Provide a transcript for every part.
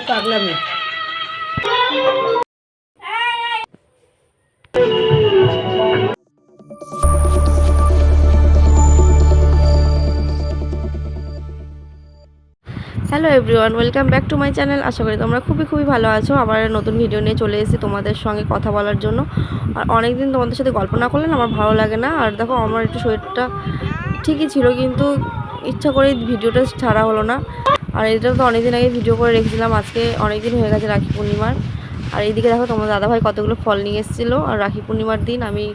পাগলামি। Hello everyone, welcome back to my channel. আশা করি তোমরা খুবই ভালো আছো। আবার নতুন ভিডিও নিয়ে চলে এসেছি তোমাদের সঙ্গে কথা বলার জন্য। আর অনেকদিন তোমাদের সাথে গল্প না করলে আমার ভালো লাগে না। আর দেখো আমার একটু শরীরটা ঠিকই ছিল, কিন্তু ইচ্ছা করে ভিডিওটা ছাড়া হলো না। আর এটা তো অনেকদিন আগে ভিডিও করে রেখেছিলাম, আজকে অনেকদিন হয়ে গেছে রাখি পূর্ণিমার। আর এইদিকে দেখো তোমার দাদাভাই কতগুলো ফল নিয়ে এসেছিলো। আর রাখি পূর্ণিমার দিন আমি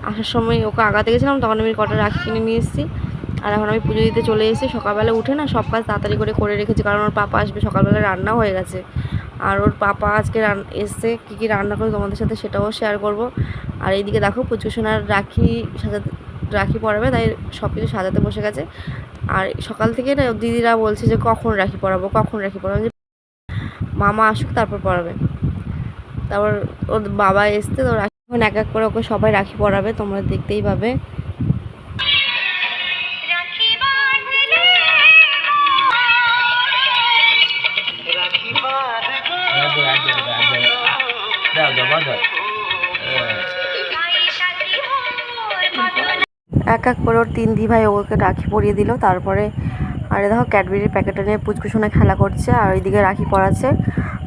আসার সময় ওকে আগাতে গেছিলাম, তখন আমি কটা রাখি কিনে নিয়ে এসেছি। আর এখন আমি পুজো দিতে চলে এসেছি। সকালবেলা উঠে না সব কাজ তাড়াতাড়ি করে রেখেছি, কারণ ওর পাপা আসবে। সকালবেলা রান্নাও হয়ে গেছে। আর ওর পাপা আজকে এসছে, কী রান্না করে তোমাদের সাথে সেটাও শেয়ার করব। আর এইদিকে দেখো পুচকুসোনার রাখি পরাবে, তাই সব কিছু সাজাতে বসে গেছে। আর সকাল থেকে না দিদিরা বলছে যে কখন রাখি পরাবো। যে মামা আসুক তারপর পরাবে। তারপর ওর বাবা এসছে, তো রাখি এখন এক এক করে ওকে সবাই রাখি পরাবে, তোমরা দেখতেই পাবে। এক এক করে ওর 3 ভাই ওকে রাখি পরিয়ে দিল। তারপরে আর দেখো ক্যাডবেরির প্যাকেটটা নিয়ে পুচকুসোনা খেলা করছে, আর ওইদিকে রাখি পরাচ্ছে।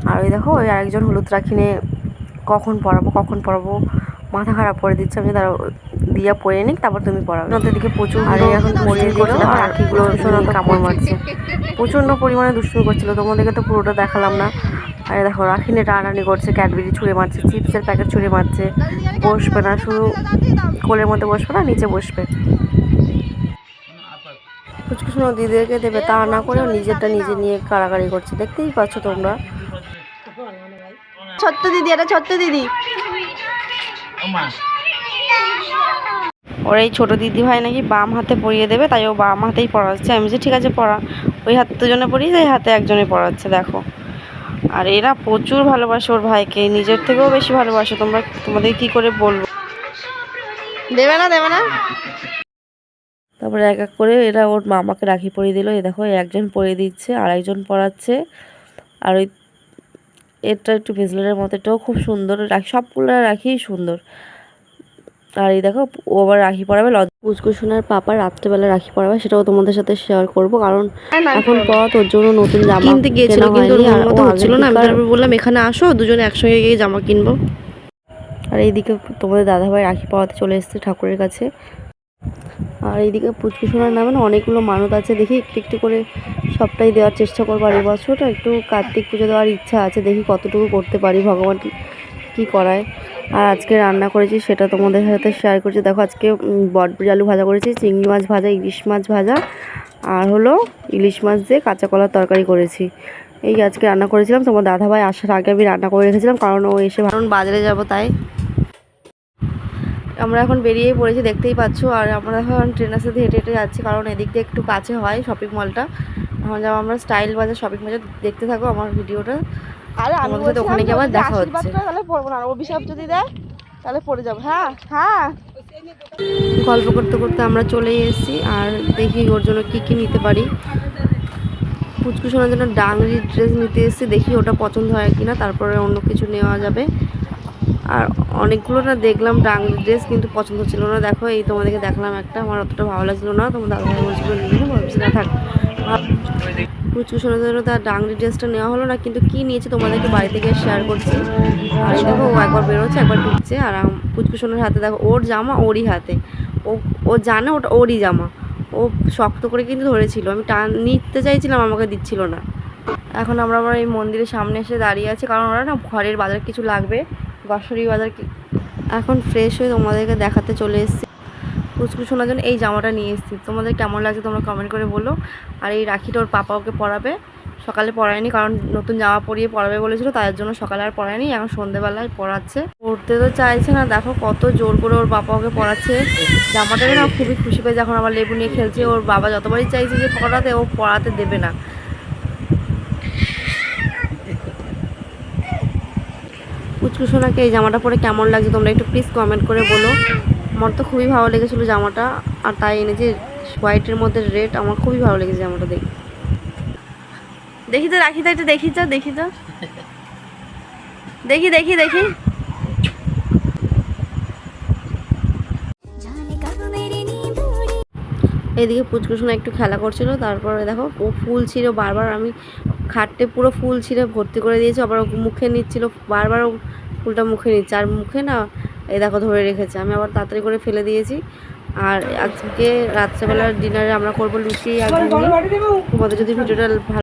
আর ওই দেখো ওই আরেকজন হলুদ রাখি নিয়ে কখন পরাবো মাথা খারাপ করে দিচ্ছে। আমি তারা দিয়া পরিয়ে নিক, তারপর তুমি পরাবে। ওদের দিকে প্রচুর এখন পরিয়ে দিল। আর রাখিগুলো কামড় মারছে, প্রচণ্ড পরিমাণে দুষ্টুমি করছিল। তোমাদেরকে তো পুরোটা দেখালাম না। আর দেখো রাখি নিয়ে টানাটানি করছে, ক্যাডবেরি ছুঁড়ে মারছে, চিপসের প্যাকেট ছুঁড়ে মারছে। বসবে না, শুধু কোলের মধ্যে বসবে না, নিচে বসবে। পুচকুসোনা দিদিকে দেবে তা না করেও নিজেরটা নিজে নিয়ে কাড়াকাড়ি করছে, দেখতেই পাচ্ছ তোমরা। ছোট্ট দিদি, এটা ছোট্ট দিদি। ওর এই ছোটো দিদি ভাই নাকি বাম হাতে পরিয়ে দেবে, তাই ও বাম হাতেই পড়াচ্ছে। আমি যে ঠিক আছে পড়া, ওই হাতে দুজনে পড়িয়ে এই হাতে একজনে পড়াচ্ছে দেখো। আর এরা প্রচুর ভালোবাসে ওর ভাইকে, নিজের থেকেও বেশি ভালোবাসে। তোমাদের কি করে বলবো। দেবে না। তারপরে এক এক করে এরা ওর মামাকে রাখি পরিয়ে দিল। এই দেখো একজন পরিয়ে দিচ্ছে, আর একজন পরাচ্ছে। আর ওই এটা একটু ভেজলের মতো, এটাও খুব সুন্দর রাখি, সবগুলো রাখি সুন্দর। আর এই দেখো ও আবার রাখি পরাবে। পুচকুসোনার পাপা রাত্রেবেলা রাখি পরাবে, সেটাও তোমাদের সাথে শেয়ার করব, কারণ এখন পড়া তোর জন্য নতুন জামা কিনতে গিয়েছিল, কিন্তু ওর মতো হচ্ছিল না। আমি তারপর বললাম এখানে আসো, দুজনে একসঙ্গে গিয়ে জামা কিনবো। আর এইদিকে তোমাদের দাদাভাই রাখি পরাতে চলে এসেছে ঠাকুরের কাছে। আর এইদিকে পুচকুসোনার নামে না অনেকগুলো মানত আছে, দেখি একটু একটু করে সবটাই দেওয়ার চেষ্টা করবো। আর এবছরটা একটু কার্তিক পুজো দেওয়ার ইচ্ছা আছে, দেখি কতটুকু করতে পারি, ভগবান কি করায়। আর আজকে রান্না করেছি সেটা তোমাদের সাথে শেয়ার করছি। দেখো আজকে বটবটি আলু ভাজা করেছি, চিংড়ি মাছ ভাজা, ইলিশ মাছ ভাজা, আর হলো ইলিশ মাছ দিয়ে কাঁচা কলার তরকারি করেছি। এই আজকে রান্না করেছিলাম। তোমার দাদাভাই আসার আগে আমি রান্না করে রেখেছিলাম, কারণ ও এসে বাজারে যাবো তাই। আমরা এখন বেরিয়েই পড়েছি, দেখতেই পাচ্ছ। আর আমরা এখন ট্রেনের সাথে হেঁটে হেঁটে যাচ্ছি, কারণ এদিক দিয়ে একটু কাছে হয় শপিং মলটা। এখন যাবো আমরা স্টাইল বাজার শপিং বাজার, দেখতে থাকো আমার ভিডিওটা। আর আমাদের সাথে ওখানে গিয়ে আবার দেখা হচ্ছে। তাহলে পড়বো না, অভিশাপ যদি দেয় তাহলে পড়ে যাবো। হ্যাঁ গল্প করতে করতে আমরা চলে এসেছি। আর দেখি ওর জন্য কি নিতে পারি। পুচকুসোনার জন্য ডাংরি ড্রেস নিতে এসেছি, দেখি ওটা পছন্দ হয় কিনা, তারপরে অন্য কিছু নেওয়া যাবে। আর অনেকগুলো না দেখলাম ডাংরি ড্রেস, কিন্তু পছন্দ ছিল না। দেখো এই তোমাদেরকে দেখলাম একটা, আমার অতটা ভালো লাগছিল না। তোমার দাদাভাই বলছিল নিয়ে ভাবছি না থাক। পুচকুসোনার জন্য তার ডাংরি ড্রেসটা নেওয়া হলো না, কিন্তু কি নিয়েছে তোমাদেরকে বাড়িতে গিয়ে শেয়ার করছি। আর দেখো ও একবার বেরোচ্ছে একবার ঢুকছে। আর পুচকুসোনার হাতে দেখো ওর জামা ওরই হাতে, ও জানে ওটা ওরই জামা। ও শক্ত করে কিন্তু ধরেছিল, আমি নিতে চাইছিলাম, আমাকে দিচ্ছিল না। এখন আমরা আবার এই মন্দিরের সামনে এসে দাঁড়িয়ে আছি, কারণ ওরা না ঘরের বাজার কিছু লাগবে, গ্রসারি বাজার। এখন ফ্রেশ হয়ে তোমাদেরকে দেখাতে চলে এসেছি। পুচকুসোনার জন্য এই জামাটা নিয়ে এসেছি, তোমাদের কেমন লাগছে তোমরা কমেন্ট করে বলো। আর এই রাখিটা ওর পাপা ওকে পরাবে, সকালে পরায়নি, কারণ নতুন জামা পরিয়ে পরাবে বলেছিল, তার জন্য সকালে আর পরায়নি, এখন সন্ধ্যেবেলায় পরাচ্ছে। পরতে তো চাইছে না, দেখো কত জোর করে ওর বাবা ওকে পরাচ্ছে। জামাটাকে না খুবই খুশি পেয়ে, যখন আমার লেবু নিয়ে খেলছে, ওর বাবা যতবারই চাইছে যে পরাতে, ও পরাতে দেবে না। পুচকুসোনাকে এই জামাটা পরে কেমন লাগছে তোমরা একটু প্লিজ কমেন্ট করে বলো। আমার তো খুবই ভালো লেগেছিলো জামাটা, আর তাই এনেছি। হোয়াইটের মধ্যে রেড, আমার খুবই ভালো লেগেছে জামাটা দেখে। দেখি তো রাখি তো একটু দেখি তো দেখি তো দেখি দেখি দেখি এইদিকে পুচকুসোনা একটু খেলা করছিল, তারপরে দেখো ও ফুল ছিল বারবার, আমি খাটতে পুরো ফুল ছিঁড়ে ভর্তি করে দিয়েছি, আবার ও মুখে নিচ্ছিল বারবার, ও ফুলটা মুখে নিচ্ছে আর মুখে না এই দেখো ধরে রেখেছে, আমি আবার তাড়াতাড়ি করে ফেলে দিয়েছি। আর আজকে রাত্রেবেলার ডিনারে আমরা করবো লুচি আর ঘুগনি। তোমাদের যদি ভিডিওটা ভালো